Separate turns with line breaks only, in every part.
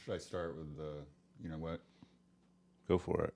Should I start with the, you know what?
Go for it.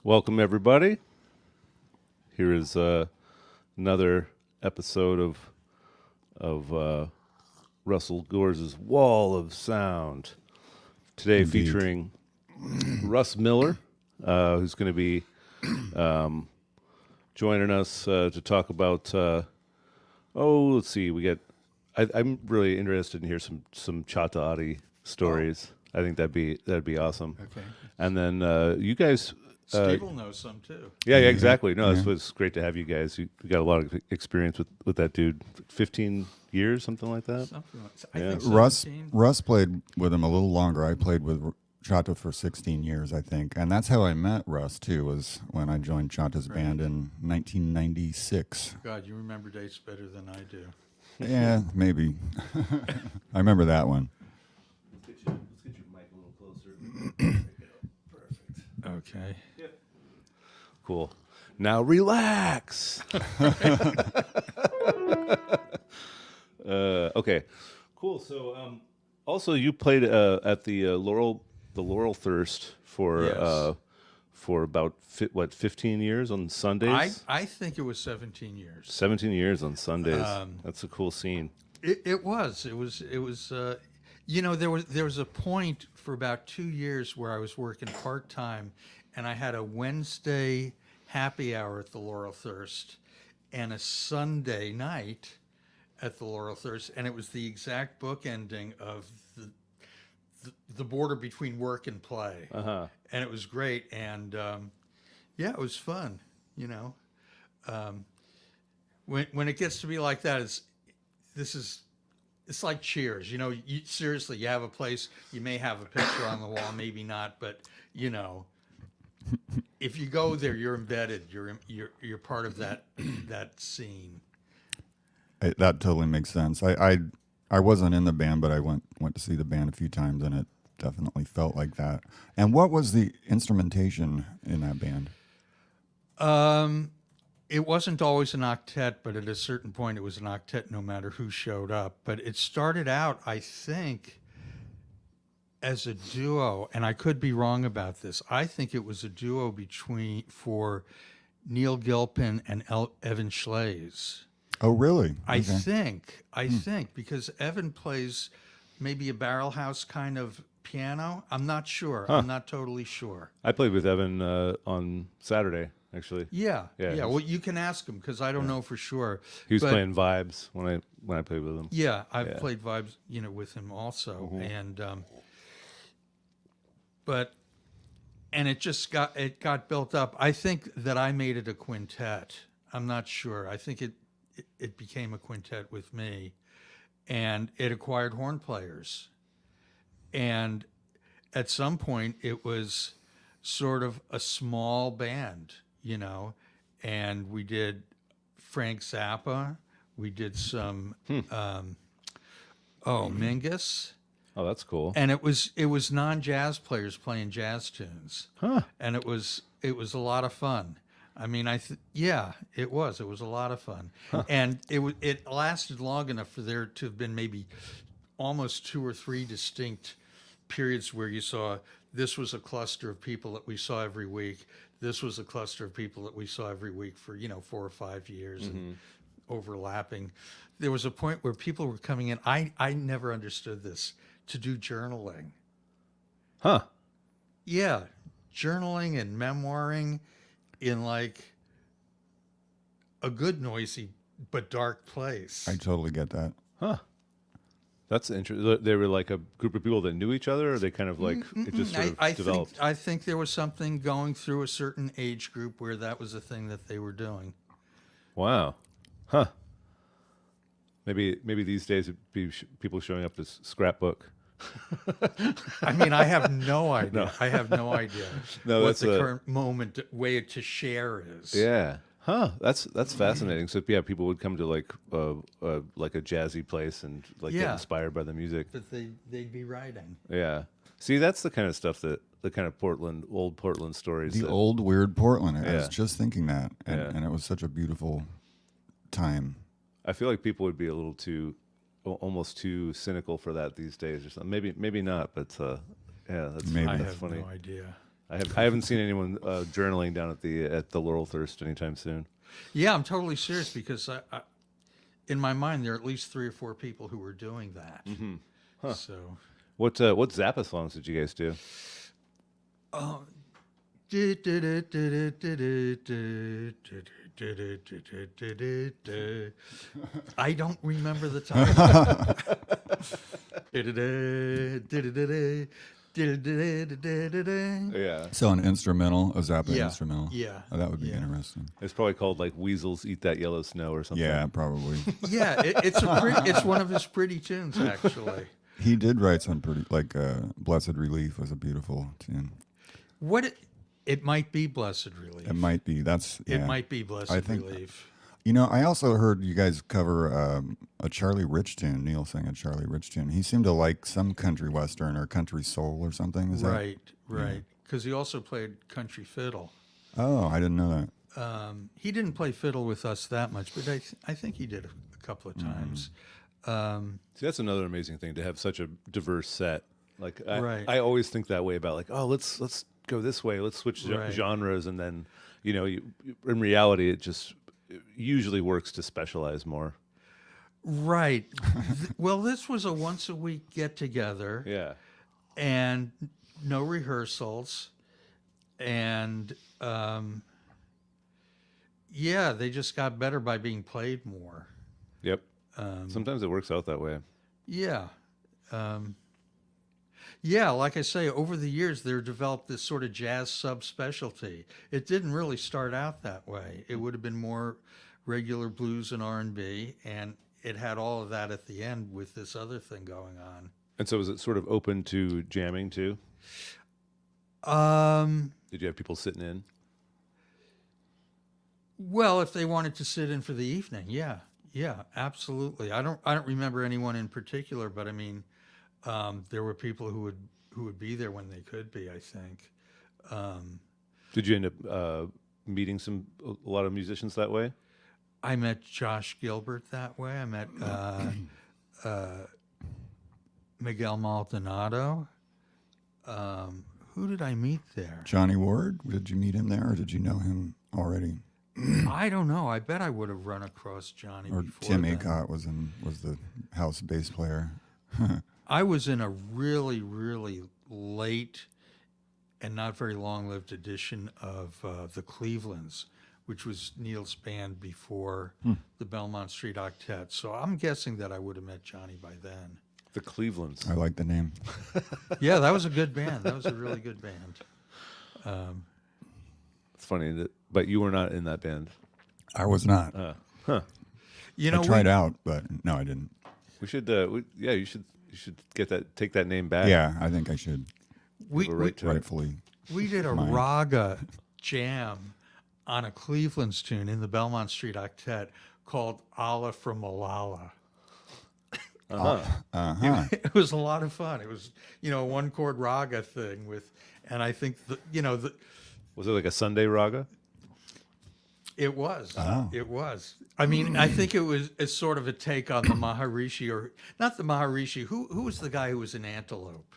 Welcome, everybody. Here is another episode of Russell Gores' Wall of Sound. Today featuring Russ Miller, who's going to be joining us to talk about. Let's see. I'm really interested in hear some Chata Addy stories. I think that'd be awesome.
Okay.
And then you guys.
Steve will know some too.
Yeah, exactly. No, it was great to have you guys. You got a lot of experience with that dude. 15 years, something like that.
Something like that.
Yeah.
I think
Russ
17.
Russ played with him a little longer. I played with Chata for 16 years, I think, and that's how I met Russ too. Was when I joined Chata's band in 1996.
God, you remember dates better than I do.
Yeah, maybe. I remember that one.
Let's get your mic a little closer. There you go. Perfect.
Okay.
Cool. Now relax. Okay. Cool. So, also you played at the Laurel Thirst for
Yes.
For about 15 years on Sundays.
I think it was 17 years.
17 years on Sundays. That's a cool scene.
It was. You know, there was a point for about 2 years where I was working part time, and I had a Wednesday happy hour at the Laurel Thirst and a Sunday night at the Laurel Thirst, and it was the exact bookending of the border between work and play.
Uh-huh.
And it was great, and yeah, it was fun. You know, when it gets to be like that, it's like Cheers. You know, seriously, you have a place, you may have a picture on the wall, maybe not, but you know, if you go there, you're embedded. You're part of that scene.
That totally makes sense. I wasn't in the band, but I went to see the band a few times, and it definitely felt like that. And what was the instrumentation in that band?
It wasn't always an octet, but at a certain point, it was an octet no matter who showed up. But it started out, I think, as a duo, and I could be wrong about this. I think it was a duo for Neil Gilpin and Evan Schlaze.
Oh, really?
I think because Evan plays maybe a barrel house kind of piano. I'm not sure.
Huh.
I'm not totally sure.
I played with Evan on Saturday, actually.
Yeah.
Yeah.
Well, you can ask him because I don't know for sure.
He was
But-
playing Vibes when I played with him.
Yeah, I've
Yeah.
played vibes, with him also,
Mhm.
and it got built up. I think that I made it a quintet. I'm not sure. I think it became a quintet with me, and it acquired horn players, and at some point it was sort of a small band, and we did Frank Zappa, we did some Mingus.
Oh, that's cool.
And it was non-jazz players playing jazz tunes,
Huh.
and it was a lot of fun. I mean, it was a lot of fun, and it lasted long enough for there to have been maybe almost 2 or 3 distinct periods where you saw this was a cluster of people that we saw every week. This was a cluster of people that we saw every week for 4 or 5 years, and overlapping. There was a point where people were coming in. I never understood this. To do journaling.
Huh.
Yeah, journaling and memoiring in like a good noisy but dark place.
I totally get that.
Huh. That's interesting. They were like a group of people that knew each other, or they kind of like it just sort of developed.
I think there was something going through a certain age group where that was a thing that they were doing.
Wow. Huh. Maybe these days it'd be people showing up this scrapbook
I mean, I have no idea.
No.
I have no idea
No,
what
that's
the
a-
current moment way to share is.
Yeah. Huh. That's fascinating. So yeah, people would come to like a jazzy place and like get
Yeah.
inspired by the music.
But they'd be writing.
Yeah. See, that's the kind of stuff that the kind of old Portland stories.
The
that,
old weird Portland. I was
Yeah.
just thinking that, and,
Yeah.
and it was such a beautiful time.
I feel like people would be a little too, almost too cynical for that these days, or something. Maybe not, but yeah,
Maybe.
I
that's
have
funny.
no idea.
I haven't seen anyone journaling down at the Laurel Thirst anytime soon.
Yeah, I'm totally serious because in my mind there are at least 3 or 4 people who were doing that.
Mm-hmm.
So.
What Zappa songs did you guys do?
I don't remember the title.
Yeah,
So an instrumental, a Zappa
Yeah.
instrumental.
Yeah.
Oh, that would be
Yeah.
interesting.
it's probably called like Weasels Eat That Yellow Snow or something.
Yeah, probably.
Yeah, it's one of his pretty tunes actually.
He did write some pretty, like "Blessed Relief" was a beautiful tune.
It might be Blessed Relief.
It might be. That's
It
yeah.
might be Blessed
I think-
Relief.
You know, I also heard you guys cover a Charlie Rich tune. Neil sang a Charlie Rich tune. He seemed to like some country western or country soul or something. Is
Right. Because he also played country fiddle.
that? Oh, I didn't know that.
He didn't play fiddle with us that much, but I think he did a couple of times.
See, that's another amazing thing to have such a diverse set. Like
Right.
I always think that way about like, oh, let's go this way, let's switch
Right.
genres, and then in reality, it usually works to specialize more.
Right. Well, this was a once a week get together
Yeah.
and no rehearsals. And yeah, they just got better by being played more.
Yep. Sometimes it works out that way.
Yeah. Yeah, like I say, over the years, there developed this sort of jazz subspecialty. It didn't really start out that way. It would have been more regular blues and R&B, and it had all of that at the end with this other thing going on.
And so is it sort of open to jamming too?
Um,
Did you have people sitting in?
well, if they wanted to sit in for the evening, yeah, absolutely. I don't remember anyone in particular, but I mean, there were people who would be there when they could be, I think.
Did you end up meeting a lot of musicians that way?
I met Josh Gilbert that way. I met Miguel Maldonado. Who did I meet there?
Johnny Ward. Did you meet him there, or did you know him already?
I don't know. I bet I would have run across Johnny
Or
before
Tim
then.
Acott was the house bass player.
I was in a really, really late and not very long-lived edition of the Clevelands, which was Neil's band before the Belmont Street Octet. So I'm guessing that I would have met Johnny by then.
The Clevelands.
I like the name.
Yeah, that was a good band. That was a really good band.
It's funny but you were not in that band.
I was not.
You know,
I tried out, but no, I didn't.
We should. You should take that name back.
Yeah, I think I should
we,
Have a
we,
right to it.
rightfully.
we did a
Mine.
raga jam on a Cleveland's tune in the Belmont Street Octet called Allah from Malala. It was a lot of fun. It was, a one chord raga thing and I think
Was it like a Sunday raga?
it was.
Oh.
It was. I mean, I think it's sort of a take on the Maharishi, or not the Maharishi. Who was the guy who was in Antelope?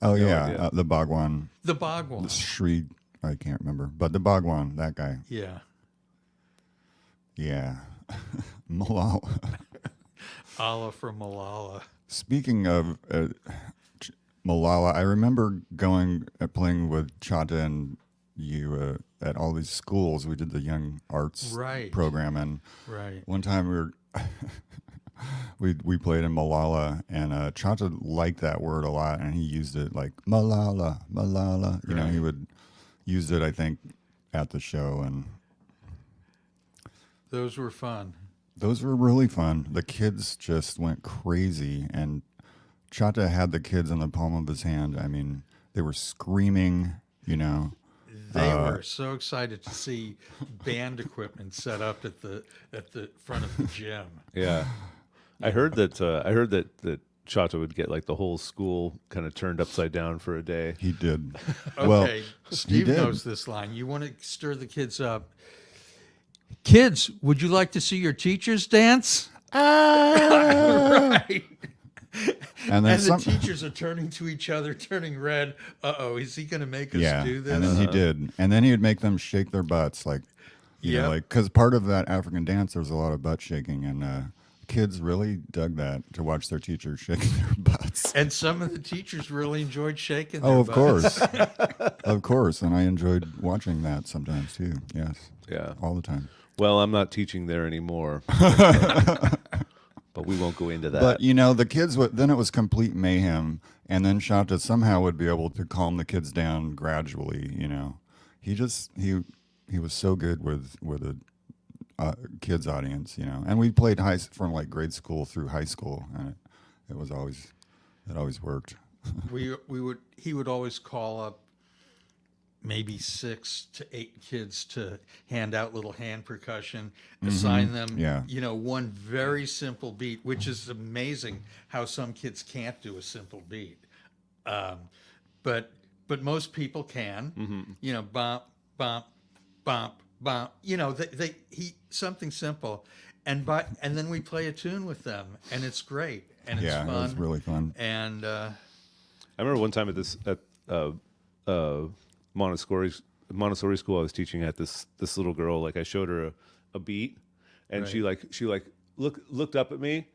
Oh yeah,
idea.
the Bhagwan,
The Bhagwan.
the Shri. I can't remember, but the Bhagwan, that guy.
Yeah.
Yeah, Malala.
Allah from Malala.
Speaking of Malala, I remember going playing with Chata and you at all these schools. We did the young arts
Right.
program, and
Right.
one time we played in Malala, and Chata liked that word a lot, and he used it like Malala, Malala. You know, he would use it, I think, at the show, and
Those were fun.
those were really fun. The kids just went crazy, and Chata had the kids in the palm of his hand. I mean, they were screaming, you know.
They were so excited to see band equipment set up at the front of the gym.
Yeah, I heard that. That Chata would get like the whole school kind of turned upside down for a day.
He did.
Okay,
Well,
Steve
did.
knows this line. You want to stir the kids up. Kids, would you like to see your teachers dance? Right.
And then
And the
some,
teachers are turning to each other, turning red. Uh-oh, is he going to make us
yeah,
do this?
and then he did. And then he would make them shake their butts, like, you know,
Yep.
like, because part of that African dance, there was a lot of butt shaking, and kids really dug that, to watch their teachers shaking their butts.
And some of the teachers really enjoyed shaking their
Oh, of
butts.
course. Of course. And I enjoyed watching that sometimes too. Yes.
Yeah.
All the time.
Well, I'm not teaching there anymore, but we won't go into that.
But, you know, the kids, then it was complete mayhem. And then Shanta somehow would be able to calm the kids down gradually, you know. He was so good with a kids audience, you know. And we played from like grade school through high school. And it always worked.
He would always call up maybe 6 to 8 kids to hand out little hand percussion, assign them,
Yeah.
you know, one very simple beat, which is amazing how some kids can't do a simple beat. But most people can, you know, bump, bump, bump, bump, you know, something simple. And then we play a tune with them, and it's great, and it's
Yeah,
fun.
it was really fun.
And
I remember one time at Montessori school I was teaching at, this little girl, like I showed her a beat, and
Right.
she looked up at me,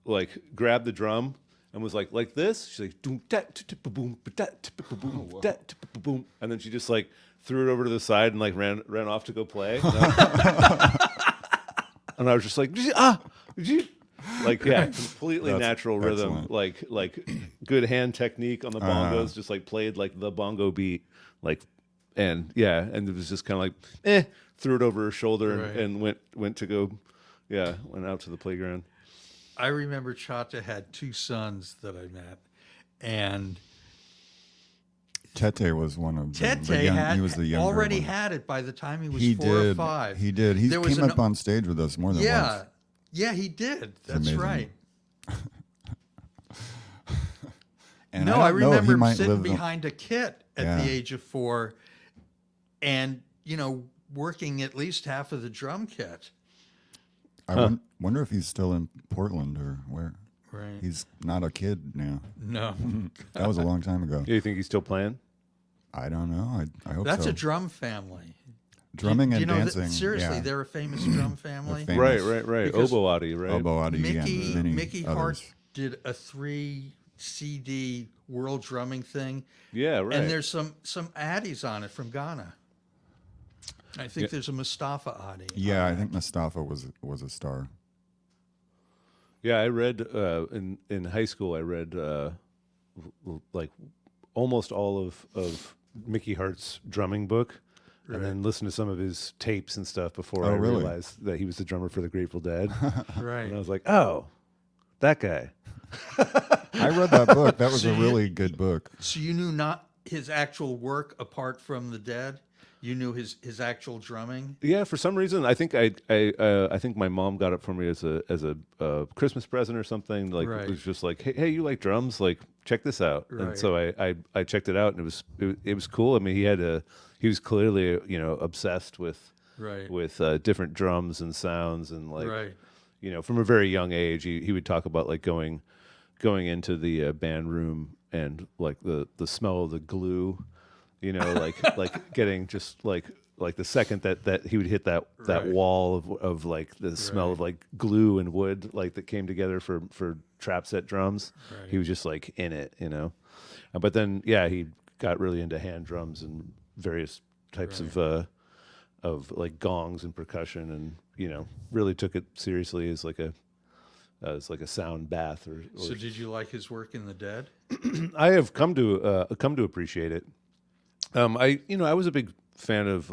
like grabbed the drum and was like this. She's like doom da tip boom da tip boom da tip boom, and then she just like threw it over to the side and like ran off to go play. And I was just like, did you? Like, yeah, completely
That's
natural rhythm,
excellent.
like good hand technique on the bongos, just like played like the bongo beat, like, and yeah, and it was just kind of like, threw it over her shoulder
Right.
and went to go, went out to the playground.
I remember Chata had 2 sons that I met, and
Tete was one of them.
Tete
He was the younger
already
one.
had it by the time he was
He
4 or
did.
5.
He did. He
There was
came
an-
up on stage with us more than
Yeah,
once.
yeah, he did. That's
amazing.
right.
And
No,
don't
I
know if he
remember him
might
sitting
live the-
behind a kit at
Yeah.
the age of 4, and you know, working at least half of the drum kit.
I wonder if he's still in Portland or where.
Right.
He's not a kid now.
No,
That was a long time ago.
Yeah, you think he's still playing?
I don't know. I hope
that's
so.
a drum family.
Drumming
Do you
and
know
dancing.
seriously,
yeah.
they're a famous drum family.
famous.
Right.
Because
Oboe Addy, right?
Oboe Addy,
Mickey
and many
Mickey Hart
others.
did a 3 CD world drumming thing,
Yeah, right.
and there's some Addies on it from Ghana. I think
Yeah.
there's a Mustafa Addy.
Yeah,
on
I
it.
think Mustafa was a star.
Yeah, I read in high school. I read like almost all of Mickey Hart's drumming book, and then listened to some of his tapes and stuff before
Oh,
I
really?
realized that he was the drummer for the Grateful Dead.
Right.
And I was like, oh, that guy.
I read that book. That was
So
a
you-
really good book.
So you knew not his actual work apart from the Dead. You knew his actual drumming.
Yeah, for some reason, I think I think my mom got it for me as a Christmas present or something. Like
Right.
it was just like, hey, you like drums? Like check this out.
Right.
And so I checked it out, and it was cool. I mean, he was clearly obsessed with
Right.
different drums and sounds, and like
Right.
from a very young age, he would talk about like going into the band room and like the smell of the glue. Like getting just like the second that he would hit that
Right.
wall of like the smell of like glue and wood like that came together for trap set drums,
Right.
he was just like in it, But then he got really into hand drums and various types of like gongs and percussion, and really took it seriously as like a sound bath or
So did you like his work in the Dead?
I have come to appreciate it. I was a big fan of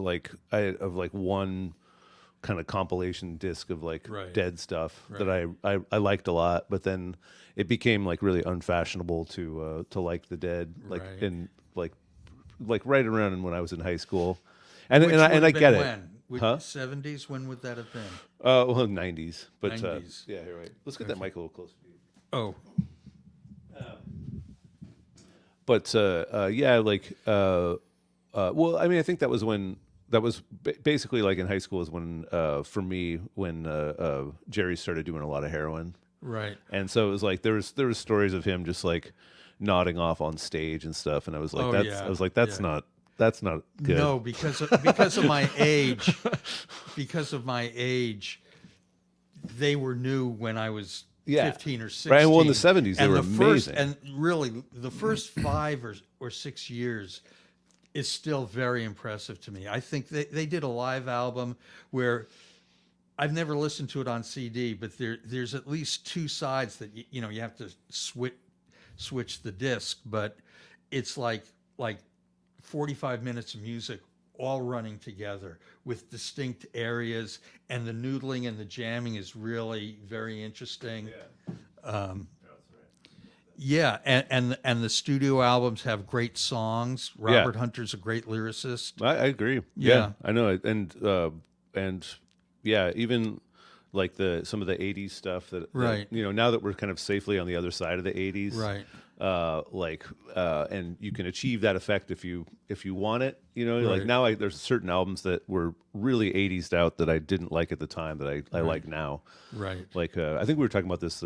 one kind of compilation disc of like
Right.
Dead stuff
Right.
that I liked a lot, but then it became like really unfashionable to like the Dead, like
Right.
in like right around when I was in high school, and
Which
and
would
I
have
get
been
it.
when?
Huh?
70s? When would that have been?
Well, 90s, but
90s.
yeah, you're right. Let's get that mic a little closer to you.
Oh,
But yeah, like well, I mean, I think that was when basically like in high school is when for me when Jerry started doing a lot of heroin,
right.
and so it was like there was stories of him just like nodding off on stage and stuff, and I was like,
Oh, yeah.
I was like, that's not good.
No, because of my age, they were new when I was
Yeah.
15 or 16.
Right, well, in the 70s, they
And
were
the first,
amazing.
and really, the first 5 or 6 years is still very impressive to me. I think they did a live album where I've never listened to it on CD, but there's at least 2 sides that you know you have to switch the disc, but it's like 45 minutes of music all running together with distinct areas, and the noodling and the jamming is really very interesting. Yeah, and the studio albums have great songs. Robert Hunter's a great lyricist.
I agree.
Yeah.
I know it, and yeah, even like some of the '80s stuff that
Right.
you know, now that we're kind of safely on the other side of the '80s,
Right.
and you can achieve that effect if you want it. You know, like
Right.
now there's certain albums that were really '80s out that I didn't like at the time that I like now.
Right.
Like I think we were talking about this,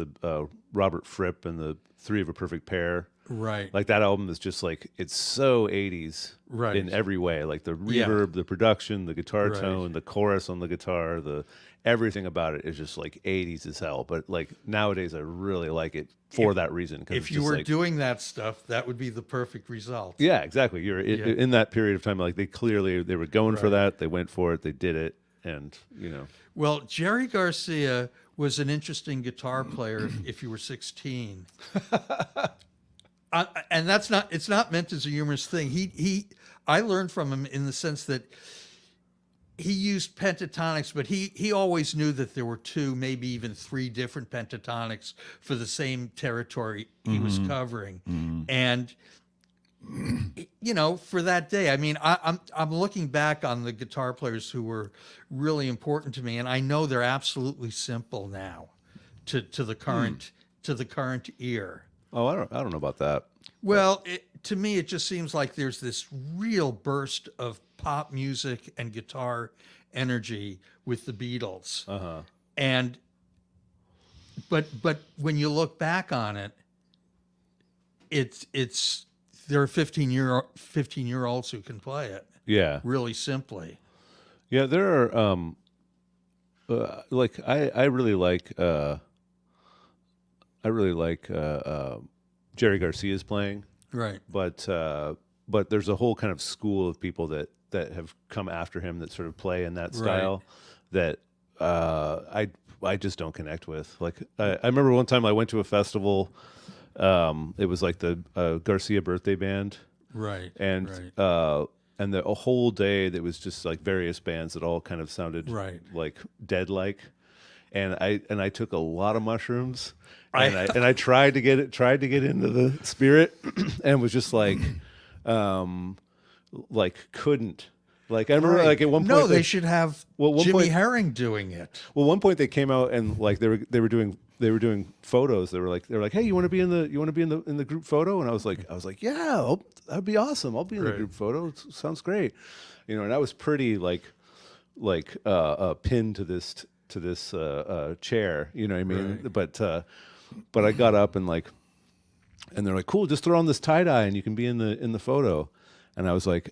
Robert Fripp and the Three of a Perfect Pair.
Right.
Like that album is just like it's so 80s
Right.
in every way. Like the
Yeah.
reverb, the production, the guitar
Right.
tone, the chorus on the guitar, everything about it is just like 80s as hell. But like nowadays, I really like it for that reason. 'Cause
If
it's
you
just
were
like,
doing that stuff, that would be the perfect result.
yeah, exactly. You're in that period of time. Like they were going for
Right.
that. They went for it. They did it, and you know.
Well, Jerry Garcia was an interesting guitar player if you were 16. And it's not meant as a humorous thing. I learned from him in the sense that he used pentatonics, but he always knew that there were 2, maybe even 3 different pentatonics for the same territory he was covering. And you know, for that day, I mean, I'm looking back on the guitar players who were really important to me, and I know they're absolutely simple now to the current ear.
Oh, I don't know about that.
Well, to me, it just seems like there's this real burst of pop music and guitar energy with the Beatles. And but when you look back on it, it's there are 15-year-olds who can play it
Yeah,
really simply.
yeah. There are like I really like Jerry Garcia's playing.
Right.
But there's a whole kind of school of people that have come after him that sort of play in that style that I just don't connect with. Like I remember one time I went to a festival. It was like the Garcia birthday band,
Right.
and
right.
and a whole day that was just like various bands that all kind of sounded
Right.
like Dead like. And I took a lot of mushrooms, and I tried to get into the spirit, and was just like couldn't. Like I remember, like at one point,
No, they should have
one
Jimmy
point-
Herring doing it.
Well, one point they came out and like they were doing photos. They were like, hey, you want to be in the group photo? And I was like, yeah, that'd be awesome. I'll be in the
Right.
group photo. It sounds great, you know. And I was pretty like pinned to this chair, you know what I mean?
Right.
But I got up and they're like, cool, just throw on this tie dye and you can be in the photo. And I was like,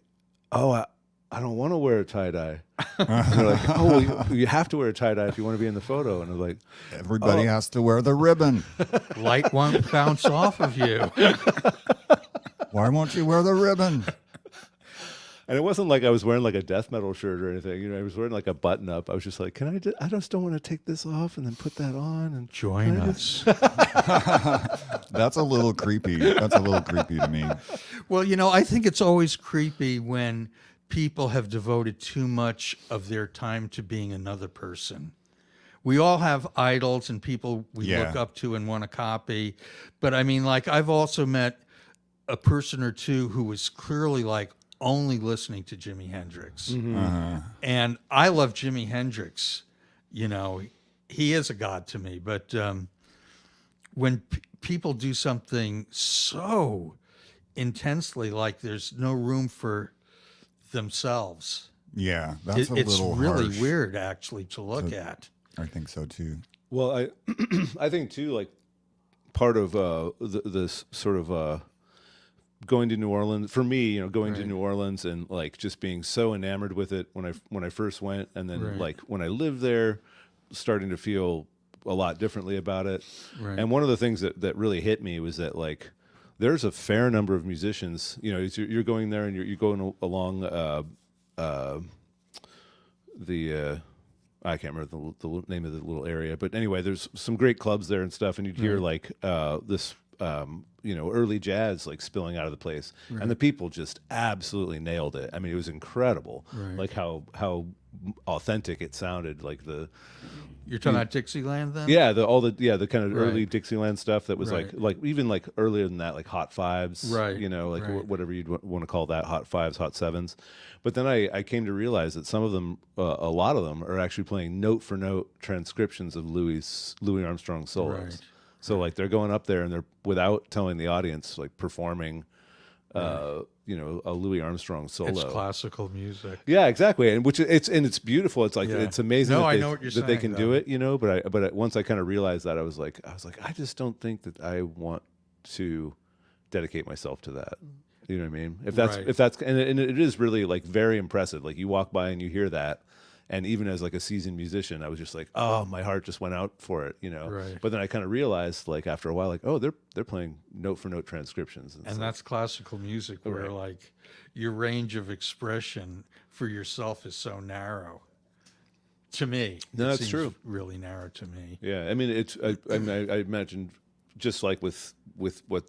oh, I don't want to wear a tie dye. And they're like, oh, well, you have to wear a tie dye if you want to be in the photo. And I was like,
Everybody has to wear the ribbon.
Light won't bounce off of you.
Why won't you wear the ribbon?
and it wasn't like I was wearing like a death metal shirt or anything. You know, I was wearing like a button up. I was just like, I just don't want to take this off and then put that on and
Join us.
That's a little creepy. That's a little creepy to me.
Well, you know, I think it's always creepy when people have devoted too much of their time to being another person. We all have idols and people we
Yeah.
look up to and want to copy. But I mean, like, I've also met a person or two who was clearly like only listening to Jimi Hendrix. And I love Jimi Hendrix. You know, he is a god to me. But when people do something so intensely, like there's no room for themselves,
Yeah, that's a
it's
little
really
harsh.
weird actually to look at.
I think so too.
Well, I think too, like part of this sort of going to New Orleans for me, you know, going to
Right.
New Orleans and like just being so enamored with it when I first went, and then
Right.
like when I lived there, starting to feel a lot differently about it.
Right.
And one of the things that really hit me was that like there's a fair number of musicians. You know, you're going there and you're going along the. I can't remember the name of the little area, but anyway, there's some great clubs there and stuff, and you'd hear like this, early jazz like spilling out of the place, and the people just absolutely nailed it. I mean, it was incredible, like how authentic it sounded, like the
You're talking about Dixieland then?
the kind of early
Right.
Dixieland stuff that was
Right.
like even like earlier than that, like Hot Fives,
Right,
you know, like
right.
whatever you'd want to call that, Hot Fives, Hot Sevens. But then I came to realize that some of them, a lot of them, are actually playing note for note transcriptions of Louis Armstrong solos.
Right.
So like they're going up there and they're, without telling the audience, like performing, a Louis Armstrong solo.
It's classical music.
Yeah, exactly, and it's beautiful. It's like
Yeah.
it's amazing
No,
that
I
they,
know what you're
that they
saying,
can do
though.
it, you know. But once I kind of realized that, I was like, I just don't think that I want to dedicate myself to that. You know what I mean? If that's and it is really like very impressive. Like you walk by and you hear that, and even as like a seasoned musician, I was just like, oh, my heart just went out for it, you know.
Right.
But then I kind of realized, like after a while, like they're playing note for note transcriptions,
And
stuff.
that's classical music where
Right.
like your range of expression for yourself is so narrow. To me.
No,
it
that's
seems
true.
Really narrow to me.
Yeah, I mean, I imagine just like with what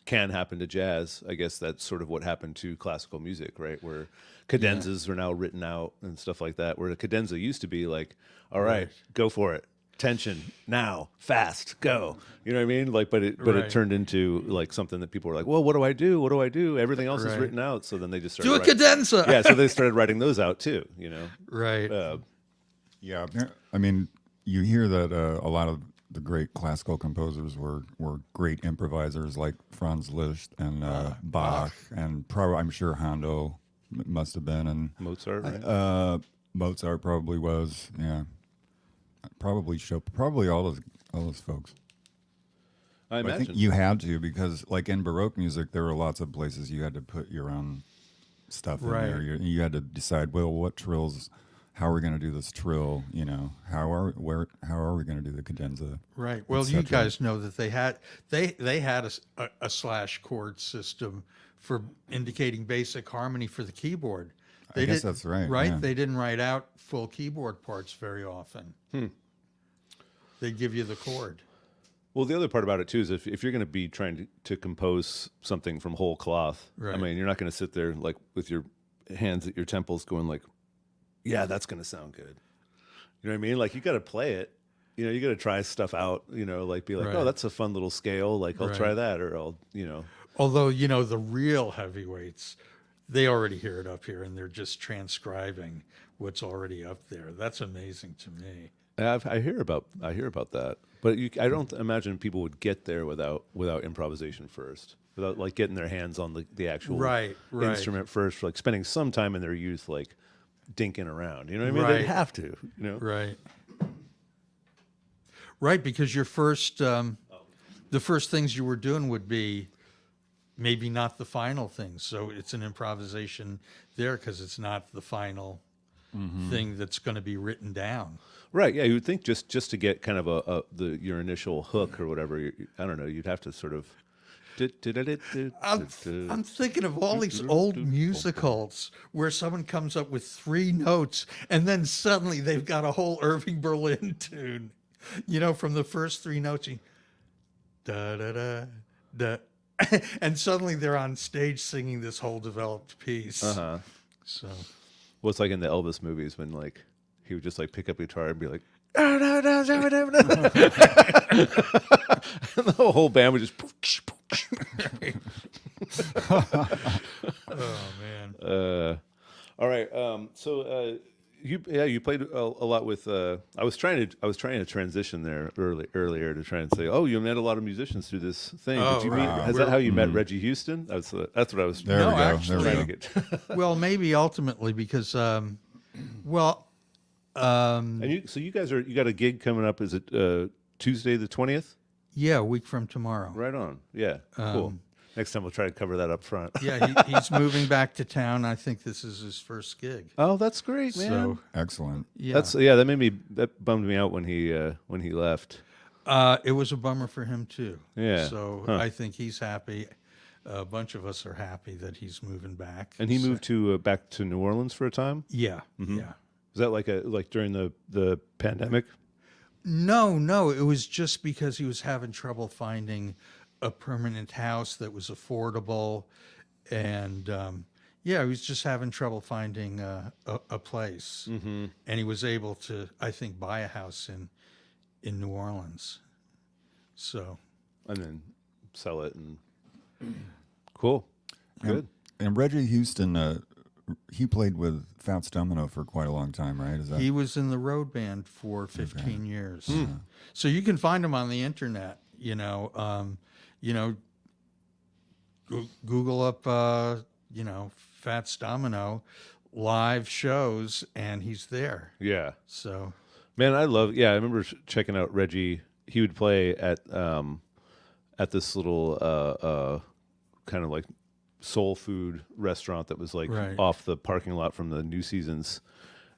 can happen to jazz, I guess that's sort of what happened to classical music, right? Where cadenzas are now written out and stuff like that. Where a cadenza used to be like, all right, go for it, tension now, fast, go. You know what I mean? Like, but it
Right.
turned into like something that people were like, well, what do I do? What do I do? Everything else is
Right.
written out. So then they just started
Do a
writing-
cadenza.
Yeah, so they started writing those out too. You know.
Right.
Yeah, I mean, you hear that a lot of the great classical composers were great improvisers, like Franz Liszt and Bach, and probably I'm sure Handel must have been, and
Mozart, right?
Mozart probably was. Yeah, probably all those folks.
I
But I
imagine.
think you had to, because like in Baroque music, there were lots of places you had to put your own stuff in there.
Right.
You had to decide, well, what trills, how are we going to do this trill? You know, how are we going to do the cadenza?
Right. Well, you
cetera.
guys know that they had a slash chord system for indicating basic harmony for the keyboard.
I guess that's right,
Right?
yeah.
They didn't write out full keyboard parts very often. They give you the chord.
Well, the other part about it too is if you're going to be trying to compose something from whole cloth, I
Right.
mean, you're not going to sit there like with your hands at your temples going like, yeah, that's going to sound good. You know what I mean? Like you got to play it. You know, you got to try stuff out. You know, like be like,
Right.
oh, that's a fun little scale. Like I'll try
Right.
that, or I'll, you know.
Although, the real heavyweights, they already hear it up here and they're just transcribing what's already up there. That's amazing to me.
I hear about that, but I don't imagine people would get there without improvisation first, without like getting their hands on the actual
Right.
instrument first, like spending some time in their youth like dinking around. You know what I mean?
Right.
They'd have to. You know?
Right. Right, because your first, the first things you were doing would be maybe not the final things. So it's an improvisation there because it's not the final thing that's going to be written down.
Right? Yeah, you would think just to get kind of your initial hook or whatever. I don't know. You'd have to sort of.
I'm thinking of all these old musicals where someone comes up with 3 notes and then suddenly they've got a whole Irving Berlin tune, from the first 3 notes. Da da da da, and suddenly they're on stage singing this whole developed piece. So
Well, it's like in the Elvis movies when like he would just like pick up a guitar and be like, "Ah, no, no, no, no, no." And the whole band would just.
oh man.
All right. You played a lot with. I was trying to transition there earlier to try and say, oh, you met a lot of musicians through this thing.
Oh,
Did you meet?
right.
Is that how you met Reggie Houston? That's what I was
There
No,
we go.
actually-
there
trying
we
to
go.
get.
Well, maybe ultimately because well
And you guys you got a gig coming up. Is it Tuesday the 20th?
yeah, a week from tomorrow.
Right on. Yeah. Cool. Next time we'll try to cover that up front.
Yeah, he's moving back to town. I think this is his first gig.
Oh, that's great, man.
So
Excellent.
yeah,
That bummed me out when he left.
it was a bummer for him too.
Yeah.
So
Huh.
I think he's happy. A bunch of us are happy that he's moving back.
And he
So-
moved to back to New Orleans for a time.
Yeah, yeah.
Was that like during the pandemic?
No, it was just because he was having trouble finding a permanent house that was affordable, and he was just having trouble finding a place. Mm-hmm. And he was able to, I think, buy a house in New Orleans. So
And then sell it and cool. Good.
And Reggie Houston, he played with Fats Domino for quite a long time, right? Is that
he was in the road band for 15 years. So you can find him on the internet. Google up, Fats Domino live shows, and he's there.
Yeah.
So
Man, I remember checking out Reggie. He would play at this little kind of like soul food restaurant that was like
Right.
off the parking lot from the New Seasons.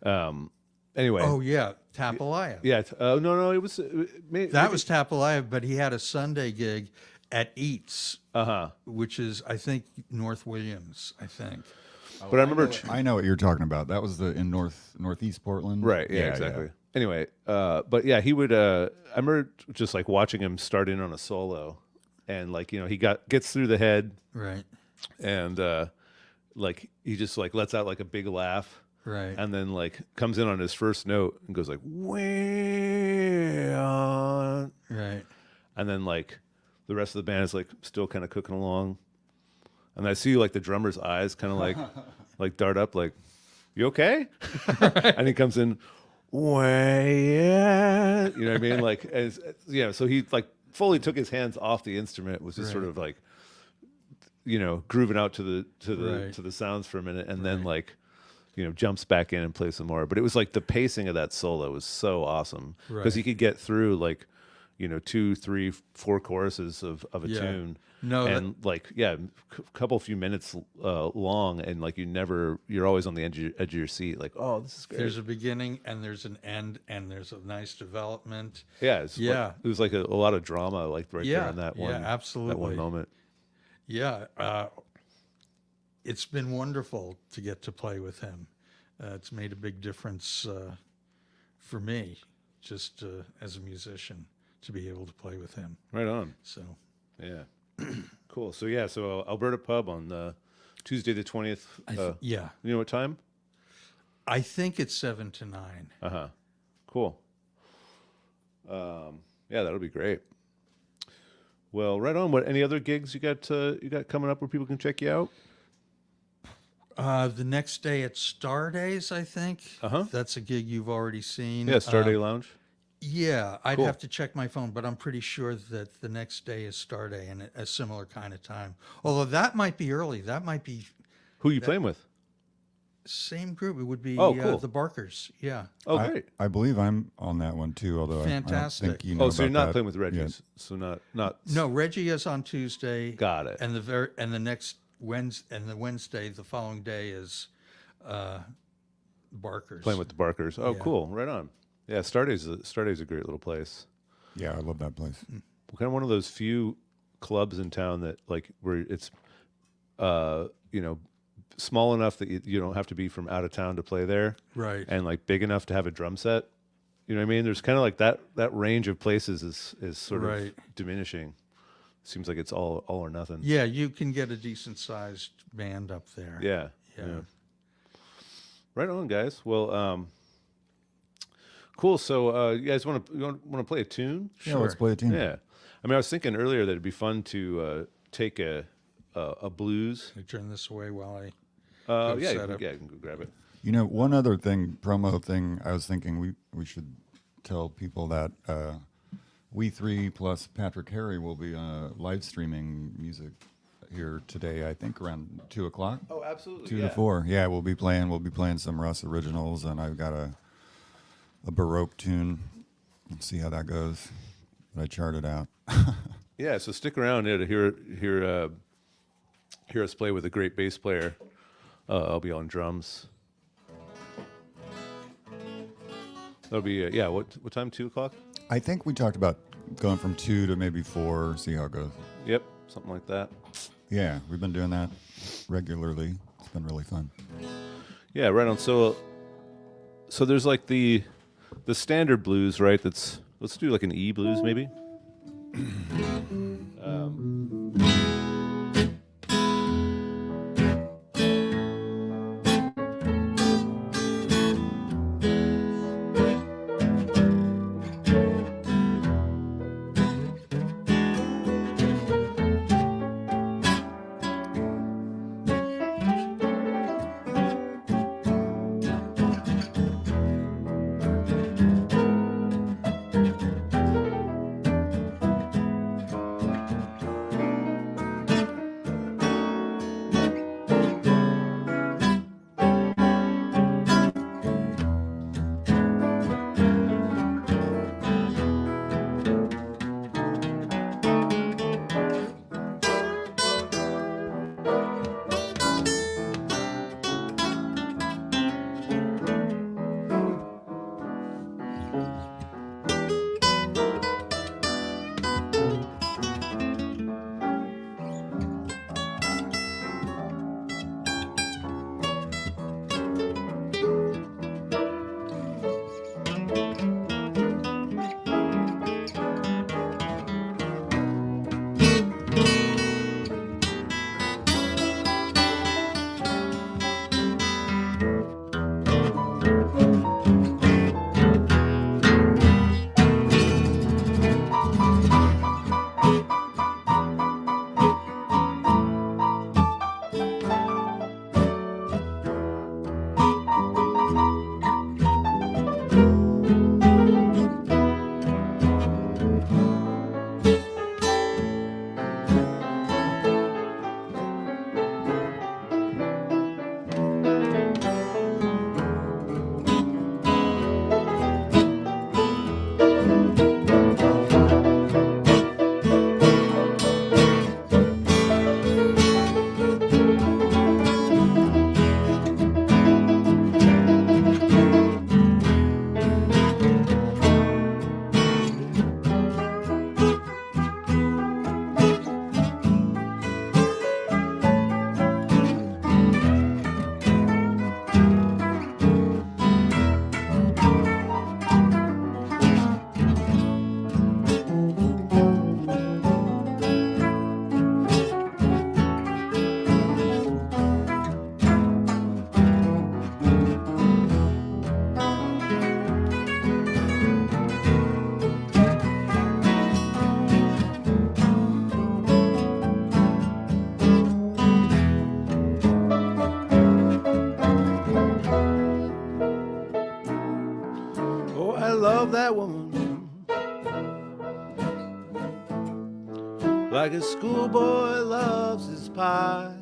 Anyway.
oh yeah, Tapalaya.
Yeah. No, it was
That was Tapalaya, but he had a Sunday gig at Eats,
Uh-huh.
which is I think North Williams. I think.
But I remember
I know what you're talking about. That was in northeast Portland.
Right. Yeah, exactly. Anyway, but yeah, he would. I remember just like watching him start in on a solo, and like he gets through the head,
Right.
and like he just like lets out like a big laugh,
Right.
and then like comes in on his first note and goes like way on,
Right.
and then like the rest of the band is like still kind of cooking along, and I see like the drummer's eyes kind of like dart up like, you okay? And he comes in. Way, you know what I mean? Like, so he like fully took his hands off the instrument, was just sort
Right.
of like, grooving out to the
Right.
to the sounds for a minute, and then like, jumps back in and plays some more. But it was like the pacing of that solo was so awesome because
Right.
he could get through like, 2, 3, 4 choruses of a
Yeah.
tune.
No,
and few minutes long, and like you're always on the edge of your seat, like, oh, this is great.
There's a beginning and there's an end and there's a nice development.
Yeah,
Yeah.
it was like a lot of drama, like right there
Yeah,
in that
yeah,
one, that
absolutely.
one moment.
Yeah, it's been wonderful to get to play with him. It's made a big difference for me, just as a musician, to be able to play with him.
Right on.
So
Yeah, cool. So Alberta Pub on Tuesday the 20th.
yeah,
You know what time?
I think it's 7 to 9.
Cool. Yeah, that'll be great. Well, right on. What any other gigs you got coming up where people can check you out?
The next day at Star Days, I think. That's a gig you've already seen.
Yeah, Star Day Lounge.
Yeah, I'd
Cool.
have to check my phone, but I'm pretty sure that the next day is Star Day and a similar kind of time. Although that might be early. That might be
Who are you playing with?
same group. It would be
Oh, cool.
the Barkers. Yeah.
Oh, great.
I believe I'm on that one too. Although I
Fantastic.
don't think you know
Oh, so you're
about
not
that.
playing with Reggie's.
Yes.
So not.
No, Reggie is on Tuesday.
Got it.
And the next Wednesday, the following day is Barkers.
Playing with the Barkers. Oh,
Yeah.
cool. Right on. Yeah, Starday's a great little place.
Yeah, I love that place.
Kind of one of those few clubs in town that like where it's small enough that you don't have to be from out of town to play there,
Right.
and like big enough to have a drum set. You know what I mean? There's kind of like that range of places is sort
Right.
of diminishing. Seems like it's all or nothing.
Yeah, you can get a decent sized band up there.
Yeah.
Yeah.
Right on, guys. Well, cool. So, you guys want to play a tune?
Yeah, let's play a tune.
Yeah. I mean, I was thinking earlier that it'd be fun to take a blues.
I turn this away while I
Yeah,
set up.
you can go grab it.
You know, one other thing, promo thing, I was thinking we should tell people that we three plus Patrick Harry will be live streaming music here today. I think around 2:00.
Oh, absolutely.
2 to 4. Yeah, we'll be playing some Russ originals, and I've got a Baroque tune. Let's see how that goes. I charted out.
Yeah, so stick around to hear us play with a great bass player. I'll be on drums. That'll be what time? 2:00.
I think we talked about going from 2 to maybe 4. See how it goes.
Yep, something like that.
Yeah, we've been doing that regularly. It's been really fun.
Yeah, right on. So there's like the standard blues, right? Let's do like an E blues maybe. Love that woman like a schoolboy loves his pie.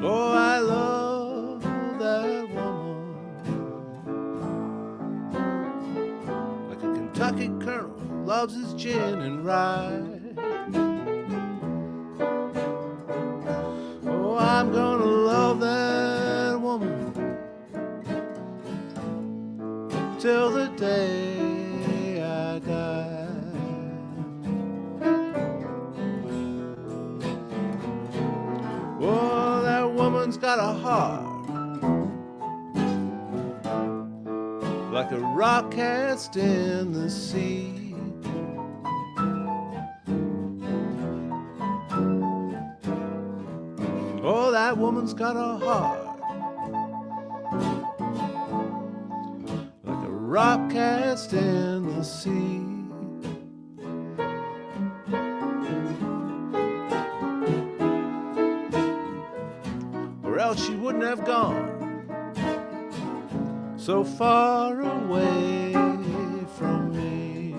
Oh, I love that woman like a Kentucky colonel loves his gin and rye. Oh, I'm gonna love that woman till the day I die. Oh, that woman's got a heart like a rock cast in the sea. that woman's got a heart like a rock cast in the sea. Or else she wouldn't have gone so far away from me.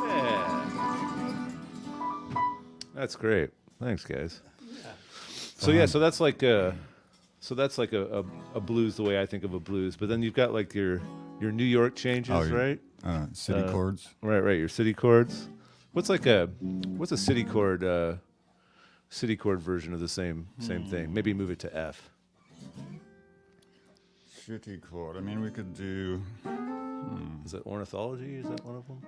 Yeah. That's great. Thanks, guys. So yeah, so that's like a blues the way I think of a blues. But then you've got like your New York changes, right?
City chords.
Right. Your city chords. What's a city chord version of the same thing? Maybe move it to F.
City chord. I mean, we could do.
Is that ornithology? Is that one of them?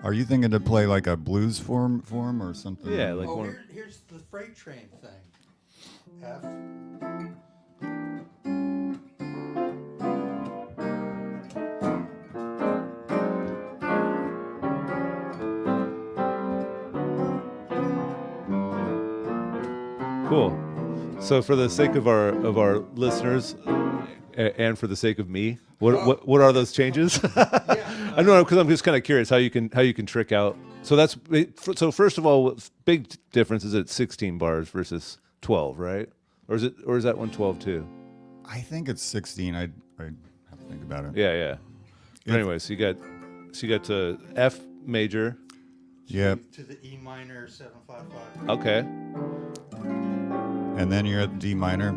Are you thinking to play like a blues form or something?
Yeah, like
Oh,
one.
here's the freight train thing. F.
Cool. So for the sake of our listeners, and for the sake of me, what are those changes? I know, because I'm just kind of curious how you can trick out. So first of all, big difference is it's 16 bars versus 12, right? Or is that one 12 too?
I think it's 16. I have to think about it.
Yeah. But anyway, so you got to F major.
Yep.
To the E minor 755.
Okay.
And then you're at D minor.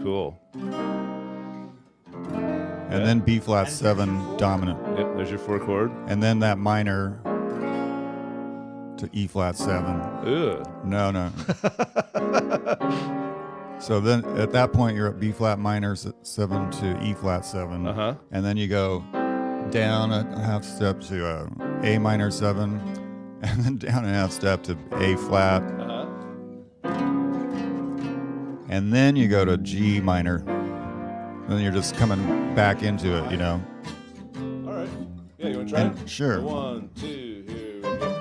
Cool.
And then B flat 7 dominant.
Yep, there's your 4 chord.
And then that minor to E flat 7.
Ugh.
No. So then at that point you're at B flat minor 7 to E flat 7. And then you go down a half step to A minor 7, and then down a half step to A flat. And then you go to G minor. And then you're just coming back into it, you know.
All right. Yeah, you want to try it?
Sure.
1, 2, here we go.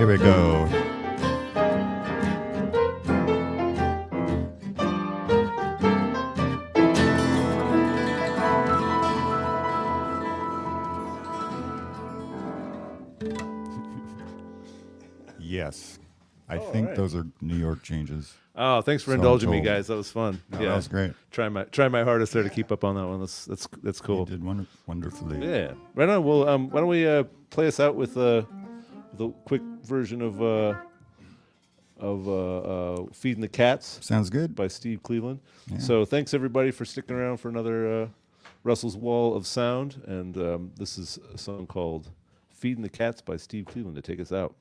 Here we go. Yes. I think
right.
those are New York changes.
Oh, thanks for
So I'm
indulging me,
told.
guys. That was fun.
No, that was great.
Try my hardest there to keep up on that one. That's cool.
You did wonderfully.
Yeah. Right on. Well, why don't we play us out with the quick version of "Feeding the Cats"
Sounds good.
by Steve Cleveland.
Yeah.
So thanks everybody for sticking around for another Russell's Wall of Sound, and this is a song called "Feeding the Cats" by Steve Cleveland to take us out.